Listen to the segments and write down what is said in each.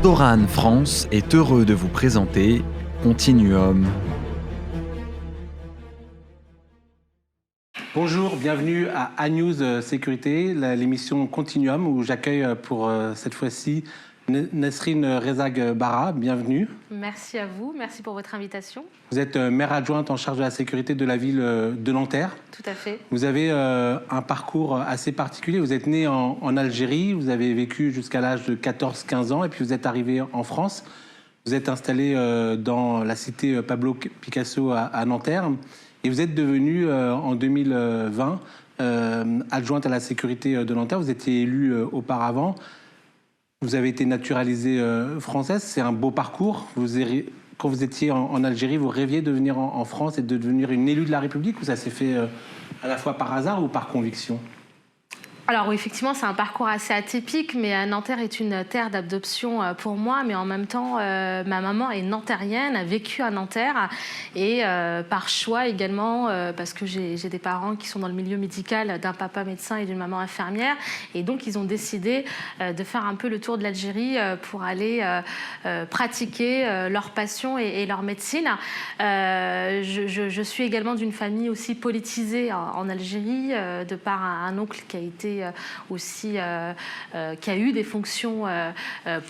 Doran France est heureux de vous présenter Continuum. Bonjour, bienvenue à A-News Sécurité, l'émission Continuum où j'accueille pour cette fois-ci Nesrine Rezag-Bara. Bienvenue. Merci à vous, merci pour votre invitation. Vous êtes maire adjointe en charge de la sécurité de la ville de Nanterre. Tout à fait. Vous avez un parcours assez particulier. Vous êtes né en Algérie, vous avez vécu jusqu'à l'âge de 14-15 ans et puis vous êtes arrivé en France. Vous êtes installé dans la cité Pablo Picasso à Nanterre et vous êtes devenue en 2020 adjointe à la sécurité de Nanterre. Vous étiez élue auparavant. Vous avez été naturalisée française. C'est un beau parcours. Quand vous étiez en Algérie, vous rêviez de venir en France et de devenir une élue de la République, ou ça s'est fait à la fois par hasard ou par conviction ? Alors oui, effectivement, c'est un parcours assez atypique, mais Nanterre est une terre d'adoption pour moi, mais en même temps, ma maman est nantérienne, a vécu à Nanterre, et par choix également, parce que j'ai des parents qui sont dans le milieu médical, d'un papa médecin et d'une maman infirmière, et donc ils ont décidé de faire un peu le tour de l'Algérie pour aller pratiquer leur passion et leur médecine. Je suis également d'une famille aussi politisée en Algérie, de par un oncle qui a été aussi qui a eu des fonctions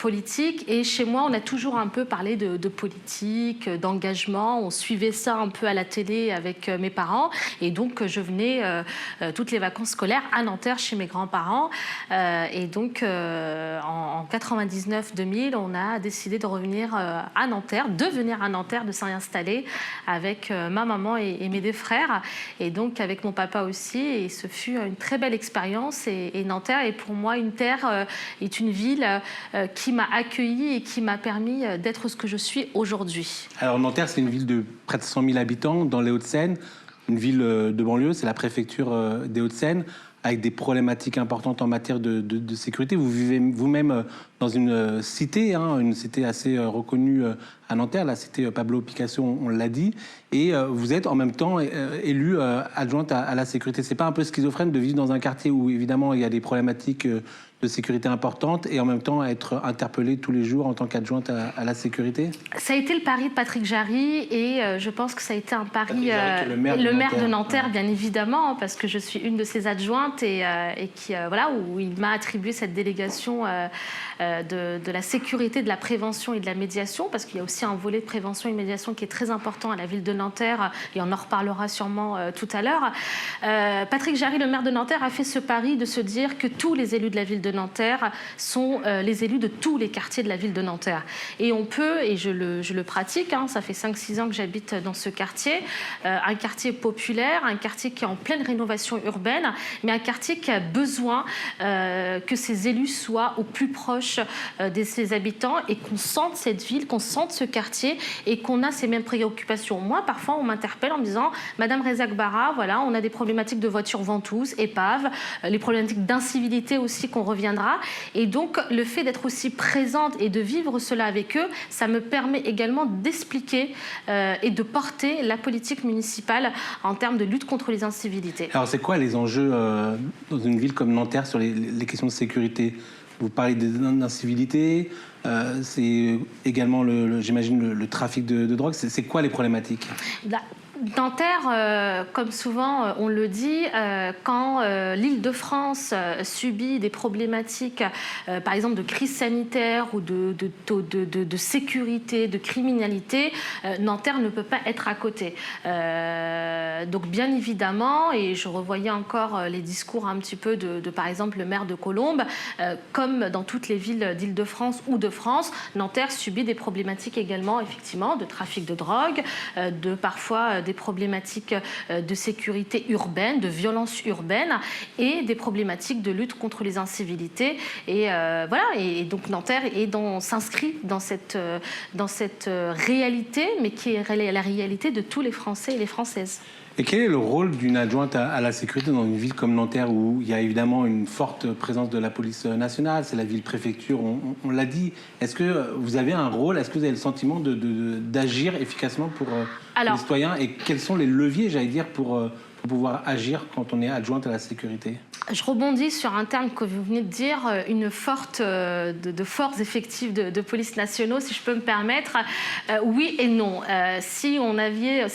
politiques, et chez moi on a toujours un peu parlé de politique, d'engagement. On suivait ça un peu à la télé avec mes parents, et donc je venais toutes les vacances scolaires à Nanterre chez mes grands-parents, et donc en 99-2000 on a décidé de revenir à Nanterre, de venir à Nanterre, de s'installer avec ma maman et mes deux frères, et donc avec mon papa aussi, et ce fut une très belle expérience. Et Nanterre est pour moi une terre, est une ville qui m'a accueillie et qui m'a permis d'être ce que je suis aujourd'hui. Alors Nanterre, c'est une ville de près de 100 000 habitants dans les Hauts-de-Seine, une ville de banlieue, c'est la préfecture des Hauts-de-Seine, avec des problématiques importantes en matière de sécurité. Vous vivez vous-même dans une cité assez reconnue à Nanterre, la cité Pablo Picasso, on l'a dit, et vous êtes en même temps élue adjointe à la sécurité. C'est pas un peu schizophrène de vivre dans un quartier où évidemment il y a des problématiques de sécurité importantes et en même temps être interpellée tous les jours en tant qu'adjointe à la sécurité ? Ça a été le pari de Patrick Jarry, et je pense que ça a été un pari le maire de Nanterre, bien évidemment, parce que je suis une de ses adjointes et qui voilà, où il m'a attribué cette délégation de la sécurité, de la prévention et de la médiation, parce qu'il y a aussi un volet de prévention et de médiation qui est très important à la ville de Nanterre, et on en reparlera sûrement tout à l'heure. Patrick Jarry, le maire de Nanterre, a fait ce pari de se dire que tous les élus de la ville de Nanterre sont les élus de tous les quartiers de la ville de Nanterre. Et on peut, et je le pratique, ça fait 5-6 ans que j'habite dans ce quartier, un quartier populaire, un quartier qui est en pleine rénovation urbaine, mais un quartier qui a besoin que ses élus soient au plus proche de ses habitants, et qu'on sente cette ville, qu'on sente ce quartier, et qu'on a ces mêmes préoccupations. Moi, parfois, on m'interpelle en me disant « Madame Rezag-Bara, voilà, on a des problématiques de voitures ventouses, épaves, les problématiques d'incivilité aussi qu'on reviendra ». Et donc, le fait d'être aussi présente et de vivre cela avec eux, ça me permet également d'expliquer et de porter la politique municipale en termes de lutte contre les incivilités. Alors, c'est quoi les enjeux dans une ville comme Nanterre sur les questions de sécurité ? Vous parlez d'incivilité, c'est également, j'imagine, le trafic de drogue. C'est quoi les problématiques ? Nanterre, comme souvent on le dit, quand l'Île-de-France subit des problématiques, par exemple de crise sanitaire ou de sécurité, de criminalité, Nanterre ne peut pas être à côté. Donc bien évidemment, et je revoyais encore les discours un petit peu de par exemple le maire de Colombes, comme dans toutes les villes d'Île-de-France ou de France, Nanterre subit des problématiques également, effectivement, de trafic de drogue, de parfois des problématiques de sécurité urbaine, de violence urbaine, et des problématiques de lutte contre les incivilités. Et voilà, et donc Nanterre s'inscrit dans cette réalité, mais qui est la réalité de tous les Français et les Françaises. Et quel est le rôle d'une adjointe à la sécurité dans une ville comme Nanterre, où il y a évidemment une forte présence de la police nationale, c'est la ville-préfecture, on l'a dit. Est-ce que vous avez un rôle, est-ce que vous avez le sentiment d'agir efficacement pour les citoyens, et quels sont les leviers, j'allais dire, pour pour pouvoir agir quand on est adjointe à la sécurité? Je rebondis sur un terme que vous venez de dire, une forte de forces effectives de police nationaux, si je peux me permettre. Oui et non. Si on avait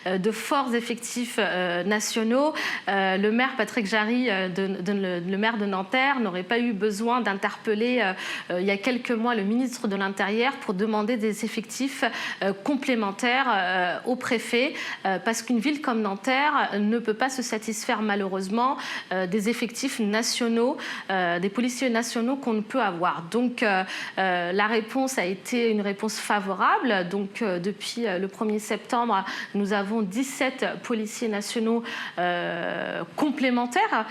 de forts effectifs nationaux, le maire Patrick Jarry, le maire de Nanterre, n'aurait pas eu besoin d'interpeller il y a quelques mois le ministre de l'Intérieur pour demander des effectifs complémentaires au préfet, parce qu'une ville comme Nanterre ne peut pas se satisfaire malheureusement des effectifs nationaux, des policiers nationaux qu'on ne peut avoir. Donc la réponse a été une réponse favorable. Donc depuis le 1er septembre, nous avons 17 policiers nationaux complémentaires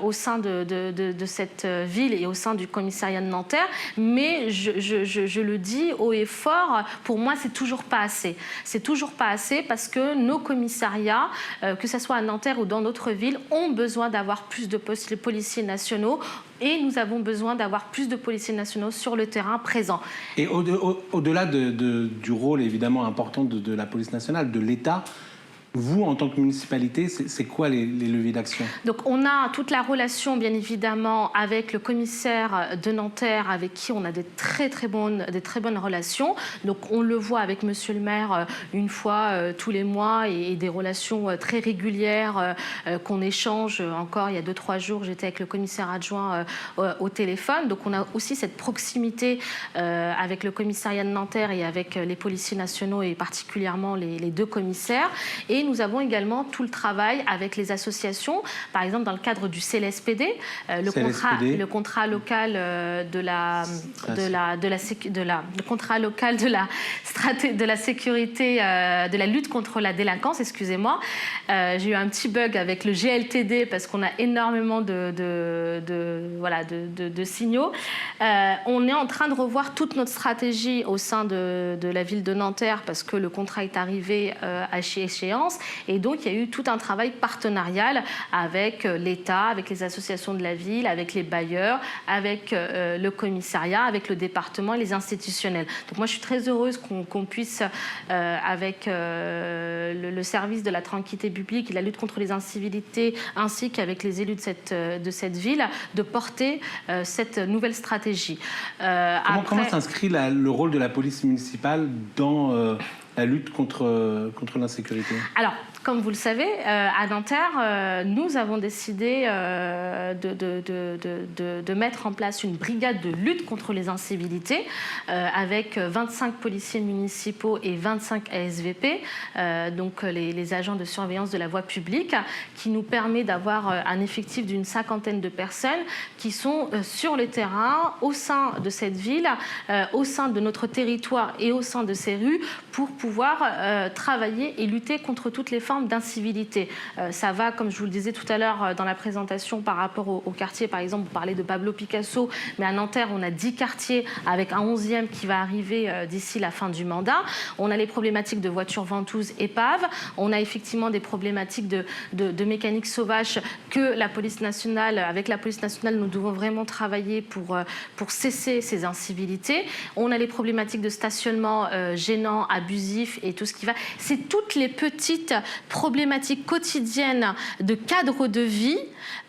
au sein de cette ville et au sein du commissariat de Nanterre. Mais je le dis haut et fort, pour moi, c'est toujours pas assez. C'est toujours pas assez parce que nos commissariats, que ce soit à Nanterre ou dans d'autres villes, ont besoin d'avoir plus de policiers nationaux et nous avons besoin d'avoir plus de policiers nationaux sur le terrain présents. Et au-delà du rôle évidemment important de la police nationale, de l'État, vous, en tant que municipalité, c'est quoi les leviers d'action? Donc, on a toute la relation, bien évidemment, avec le commissaire de Nanterre, avec qui on a des très bonnes relations. Donc, on le voit avec monsieur le maire une fois tous les mois et des relations très régulières qu'on échange. Encore, il y a 2-3 jours, j'étais avec le commissaire adjoint au téléphone. Donc, on a aussi cette proximité avec le commissariat de Nanterre et avec les policiers nationaux et particulièrement les 2 commissaires. Et nous avons également tout le travail avec les associations, par exemple dans le cadre du CLSPD, le contrat local le contrat local de la sécurité, de la lutte contre la délinquance, excusez-moi. J'ai eu un petit bug avec le GLTD parce qu'on a énormément de signaux. On est en train de revoir toute notre stratégie au sein de la ville de Nanterre parce que le contrat est arrivé à échéance. Et donc, il y a eu tout un travail partenarial avec l'État, avec les associations de la ville, avec les bailleurs, avec le commissariat, avec le département et les institutionnels. Donc, moi, je suis très heureuse qu'on puisse, avec le service de la tranquillité publique et la lutte contre les incivilités, ainsi qu'avec les élus de cette ville, de porter cette nouvelle stratégie. Comment s'inscrit le rôle de la police municipale dans la lutte contre l'insécurité? Alors, comme vous le savez, à Nanterre, nous avons décidé de mettre en place une brigade de lutte contre les incivilités avec 25 policiers municipaux et 25 ASVP, donc les agents de surveillance de la voie publique, qui nous permet d'avoir un effectif d'une 50aine de personnes qui sont sur le terrain, au sein de cette ville, au sein de notre territoire et au sein de ces rues, pour pouvoir travailler et lutter contre toutes les formes d'incivilité. Ça va, comme je vous le disais tout à l'heure dans la présentation par rapport au quartier, par exemple, vous parlez de Pablo Picasso, mais à Nanterre, on a 10 quartiers avec un 11e qui va arriver d'ici la fin du mandat. On a les problématiques de voitures ventouses épaves. On a effectivement des problématiques de mécanique sauvage que la police nationale, avec la police nationale, nous devons vraiment travailler pour cesser ces incivilités. On a les problématiques de stationnement gênant, abusif et tout ce qui va. C'est toutes les petites problématiques quotidiennes de cadre de vie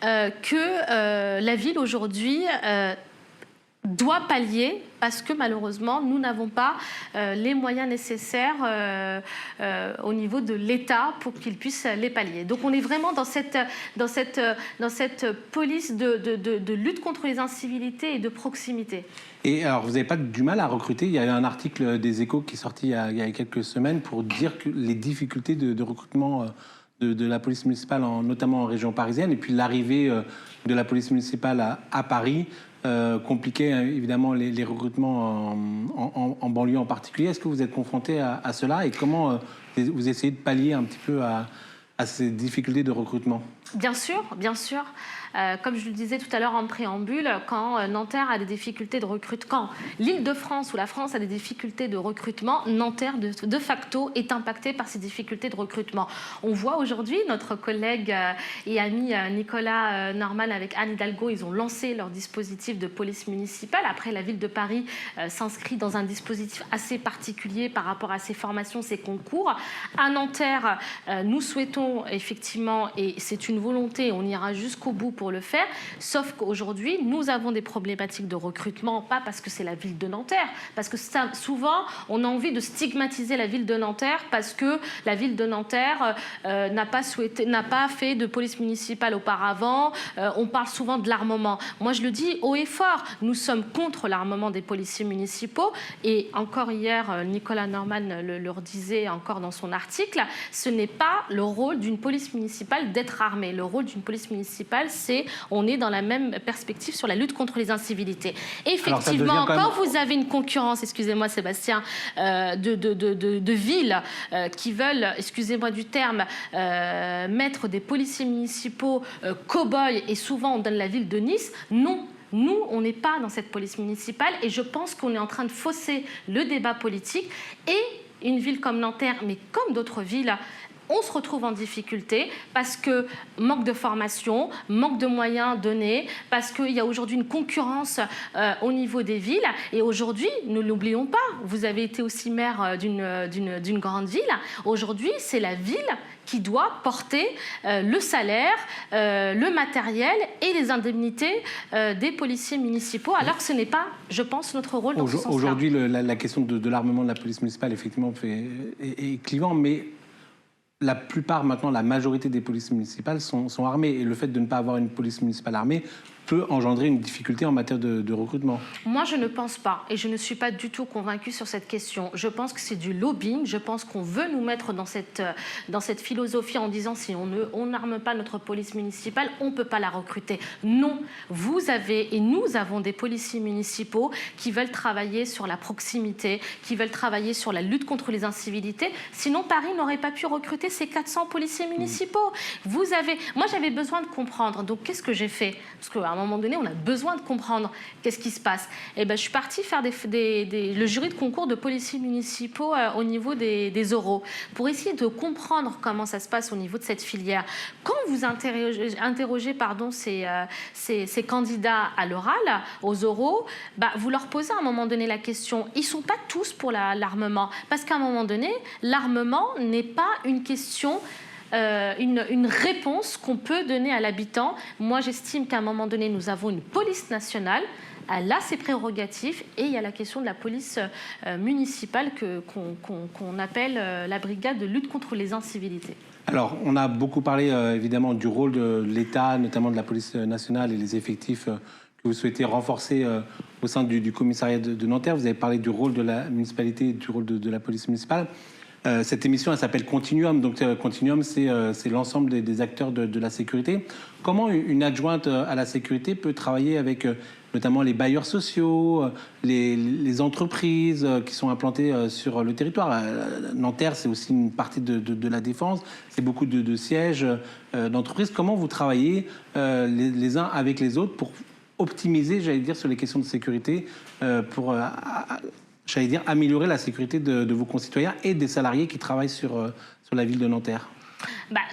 que la ville aujourd'hui doit pallier, parce que malheureusement nous n'avons pas les moyens nécessaires au niveau de l'État pour qu'ils puissent les pallier. Donc on est vraiment dans cette police de lutte contre les incivilités et de proximité. Et alors, vous n'avez pas du mal à recruter? Il y a eu un article des Échos qui est sorti il y a quelques semaines pour dire que les difficultés de recrutement de la police municipale, notamment en région parisienne, et puis l'arrivée de la police municipale à Paris compliquait évidemment les recrutements en banlieue en particulier. Est-ce que vous êtes confronté à cela et comment vous essayez de pallier un petit peu à ces difficultés de recrutement? Bien sûr, bien sûr. Comme je le disais tout à l'heure en préambule, quand Nanterre a des difficultés de recrutement, quand l'Île-de-France ou la France a des difficultés de recrutement, Nanterre de facto est impactée par ces difficultés de recrutement. On voit aujourd'hui notre collègue et ami Nicolas Norman avec Anne Hidalgo, ils ont lancé leur dispositif de police municipale. Après, la ville de Paris s'inscrit dans un dispositif assez particulier par rapport à ses formations, ses concours. À Nanterre, nous souhaitons voulons effectivement, et c'est une volonté, on ira jusqu'au bout pour le faire, sauf qu'aujourd'hui, nous avons des problématiques de recrutement, pas parce que c'est la ville de Nanterre, parce que souvent, on a envie de stigmatiser la ville de Nanterre parce que la ville de Nanterre n'a pas fait de police municipale auparavant. On parle souvent de l'armement. Moi, je le dis haut et fort, nous sommes contre l'armement des policiers municipaux. Et encore hier, Nicolas Norman le redisait encore dans son article, ce n'est pas le rôle d'une police municipale d'être armée. Le rôle d'une police municipale, c'est on est dans la même perspective sur la lutte contre les incivilités. Effectivement, quand vous avez une concurrence, excusez-moi Sébastien, de villes qui veulent, excusez-moi du terme, mettre des policiers municipaux cow-boys, et souvent on donne la ville de Nice, non. Nous, on n'est pas dans cette police municipale et je pense qu'on est en train de fausser le débat politique. Et une ville comme Nanterre, mais comme d'autres villes, on se retrouve en difficulté parce que manque de formation, manque de moyens donnés, parce qu'il y a aujourd'hui une concurrence au niveau des villes. Et aujourd'hui, ne l'oublions pas, vous avez été aussi maire d'une grande ville. Aujourd'hui, c'est la ville qui doit porter le salaire, le matériel et les indemnités des policiers municipaux, alors que ce n'est pas, je pense, notre rôle dans ce sens-là. Aujourd'hui, la question de l'armement de la police municipale, effectivement, est clivant, mais la plupart, maintenant, la majorité des polices municipales sont armées. Et le fait de ne pas avoir une police municipale armée peut engendrer une difficulté en matière de recrutement. Moi, je ne pense pas, et je ne suis pas du tout convaincue sur cette question. Je pense que c'est du lobbying. Je pense qu'on veut nous mettre dans cette philosophie en disant si on n'arme pas notre police municipale, on ne peut pas la recruter. Non, vous avez, et nous avons des policiers municipaux qui veulent travailler sur la proximité, qui veulent travailler sur la lutte contre les incivilités. Sinon, Paris n'aurait pas pu recruter ces 400 policiers municipaux. Moi, j'avais besoin de comprendre. Donc, qu'est-ce que j'ai fait? Parce qu'à un moment donné, on a besoin de comprendre qu'est-ce qui se passe. Et ben, je suis partie faire le jury de concours de policiers municipaux au niveau des oraux pour essayer de comprendre comment ça se passe au niveau de cette filière. Quand vous interrogez ces candidats à l'oral, aux oraux, vous leur posez à un moment donné la question. Ils ne sont pas tous pour l'armement. Parce qu'à un moment donné, l'armement n'est pas une question... une réponse qu'on peut donner à l'habitant. Moi, j'estime qu'à un moment donné, nous avons une police nationale. Elle a ses prérogatives et il y a la question de la police municipale qu'on appelle la brigade de lutte contre les incivilités. Alors, on a beaucoup parlé évidemment du rôle de l'État, notamment de la police nationale et les effectifs que vous souhaitez renforcer au sein du commissariat de Nanterre. Vous avez parlé du rôle de la municipalité et du rôle de la police municipale. Cette émission, elle s'appelle Continuum. Donc, Continuum, c'est l'ensemble des acteurs de la sécurité. Comment une adjointe à la sécurité peut travailler avec notamment les bailleurs sociaux, les entreprises qui sont implantées sur le territoire? Nanterre, c'est aussi une partie de la défense. C'est beaucoup de sièges d'entreprises. Comment vous travaillez les uns avec les autres pour optimiser, j'allais dire, sur les questions de sécurité, pour... j'allais dire, améliorer la sécurité de vos concitoyens et des salariés qui travaillent sur la ville de Nanterre?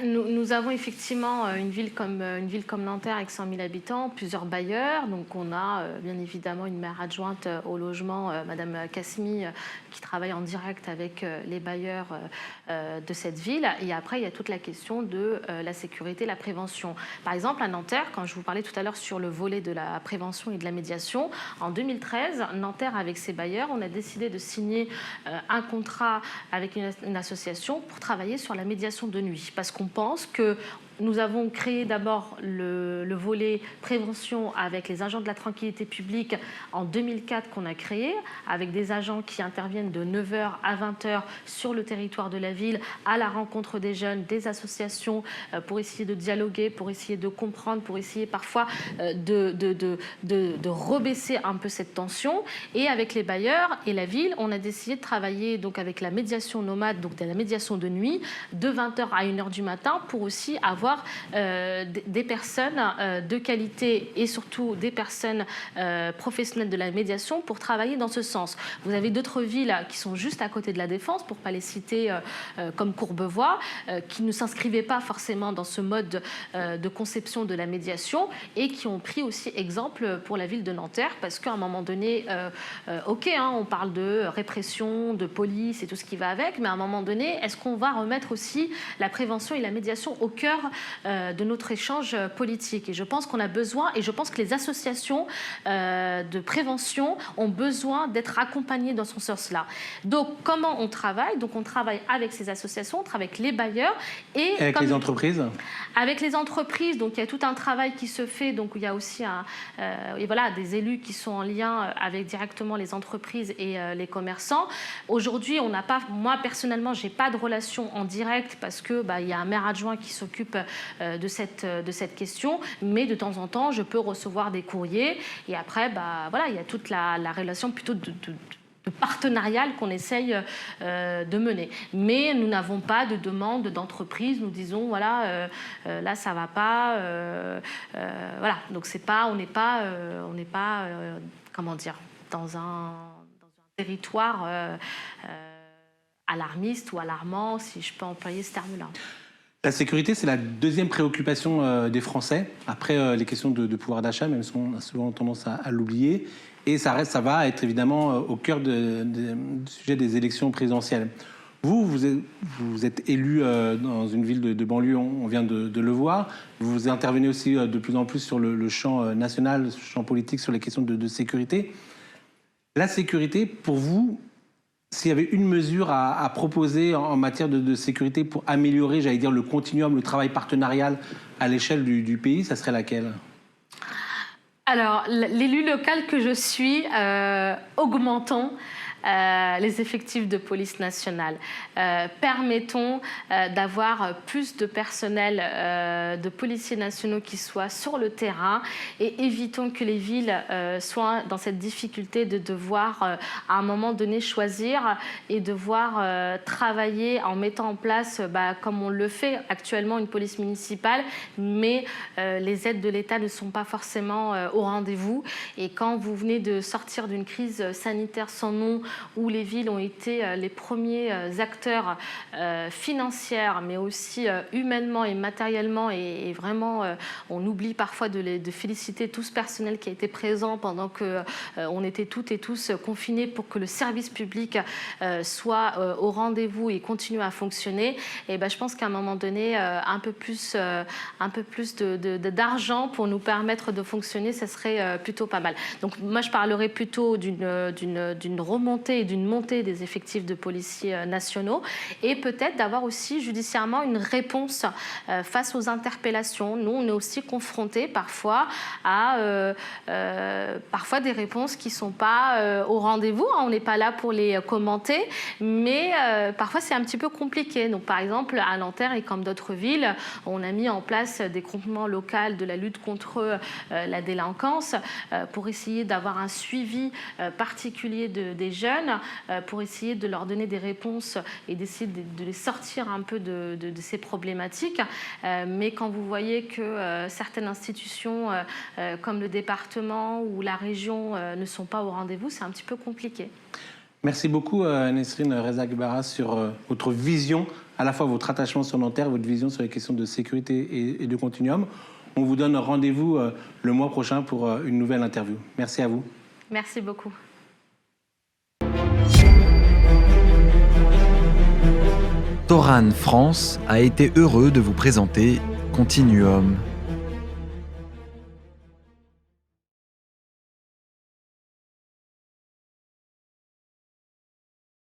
Nous avons effectivement une ville comme Nanterre avec 100 000 habitants, plusieurs bailleurs. Donc on a bien évidemment une maire adjointe au logement, Madame Kasmi, qui travaille en direct avec les bailleurs de cette ville. Et après, il y a toute la question de la sécurité, la prévention. Par exemple, à Nanterre, quand je vous parlais tout à l'heure sur le volet de la prévention et de la médiation, en 2013, Nanterre, avec ses bailleurs, on a décidé de signer un contrat avec une association pour travailler sur la médiation de nuit. Parce qu'on pense que nous avons créé d'abord le volet prévention avec les agents de la tranquillité publique en 2004 qu'on a créé, avec des agents qui interviennent de 9h à 20h sur le territoire de la ville, à la rencontre des jeunes, des associations, pour essayer de dialoguer, pour essayer de comprendre, pour essayer parfois de rebaisser un peu cette tension. Et avec les bailleurs et la ville, on a décidé de travailler donc avec la médiation nomade, donc de la médiation de nuit, de 20h à 1h du matin, pour aussi avoir d'avoir des personnes de qualité et surtout des personnes professionnelles de la médiation pour travailler dans ce sens. Vous avez d'autres villes qui sont juste à côté de la Défense, pour ne pas les citer, comme Courbevoie, qui ne s'inscrivaient pas forcément dans ce mode de conception de la médiation et qui ont pris aussi exemple pour la ville de Nanterre, parce qu'à un moment donné, on parle de répression, de police et tout ce qui va avec, mais à un moment donné, est-ce qu'on va remettre aussi la prévention et la médiation au cœur de notre échange politique? Et je pense qu'on a besoin, et je pense que les associations de prévention ont besoin d'être accompagnées dans ce sens-là. Donc, comment on travaille? Donc, on travaille avec ces associations, on travaille avec les bailleurs et avec les entreprises. Avec les entreprises, donc il y a tout un travail qui se fait. Donc, il y a aussi des élus qui sont en lien avec directement les entreprises et les commerçants. Aujourd'hui, on n'a pas, moi personnellement, j'ai pas de relation en direct parce que il y a un maire adjoint qui s'occupe de cette question, mais de temps en temps, je peux recevoir des courriers et après, il y a toute la relation plutôt de partenarial qu'on essaye de mener. Mais nous n'avons pas de demande d'entreprise. Nous disons, là, ça va pas. Donc, on n'est pas dans un territoire alarmiste ou alarmant, si je peux employer ce terme-là. La sécurité, c'est la deuxième préoccupation des Français, après les questions de pouvoir d'achat, même si on a souvent tendance à l'oublier. Et ça va être évidemment au cœur du sujet des élections présidentielles. Vous êtes élu dans une ville de banlieue, on vient de le voir. Vous intervenez aussi de plus en plus sur le champ national, le champ politique, sur les questions de sécurité. La sécurité, pour vous, s'il y avait une mesure à proposer en matière de sécurité pour améliorer, j'allais dire, le continuum, le travail partenarial à l'échelle du pays, ça serait laquelle ? Alors, l'élu local que je suis, augmentons les effectifs de police nationale. Permettons d'avoir plus de personnel de policiers nationaux qui soient sur le terrain et évitons que les villes soient dans cette difficulté de devoir à un moment donné choisir et devoir travailler en mettant en place, comme on le fait actuellement, une police municipale, mais les aides de l'État ne sont pas forcément au rendez-vous. Et quand vous venez de sortir d'une crise sanitaire sans nom, où les villes ont été les premiers acteurs financiers, mais aussi humainement et matériellement, et vraiment, on oublie parfois de féliciter tout ce personnel qui a été présent pendant qu'on était toutes et tous confinés pour que le service public soit au rendez-vous et continue à fonctionner. Et je pense qu'à un moment donné, un peu plus d'argent pour nous permettre de fonctionner, ça serait plutôt pas mal. Donc moi, je parlerais plutôt d'une remontée et d'une montée des effectifs de policiers nationaux et peut-être d'avoir aussi judiciairement une réponse face aux interpellations. Nous, on est aussi confrontés parfois à des réponses qui ne sont pas au rendez-vous. On n'est pas là pour les commenter, mais parfois c'est un petit peu compliqué. Donc par exemple, à Nanterre et comme d'autres villes, on a mis en place des groupements locaux de la lutte contre la délinquance pour essayer d'avoir un suivi particulier des jeunes, pour essayer de leur donner des réponses et d'essayer de les sortir un peu de ces problématiques. Mais quand vous voyez que certaines institutions comme le département ou la région ne sont pas au rendez-vous, c'est un petit peu compliqué. Merci beaucoup Nesrine Rezak-Barras sur votre vision, à la fois votre attachement sur Nanterre, votre vision sur les questions de sécurité et de continuum. On vous donne rendez-vous le mois prochain pour une nouvelle interview. Merci à vous. Merci beaucoup. Toran France a été heureux de vous présenter Continuum.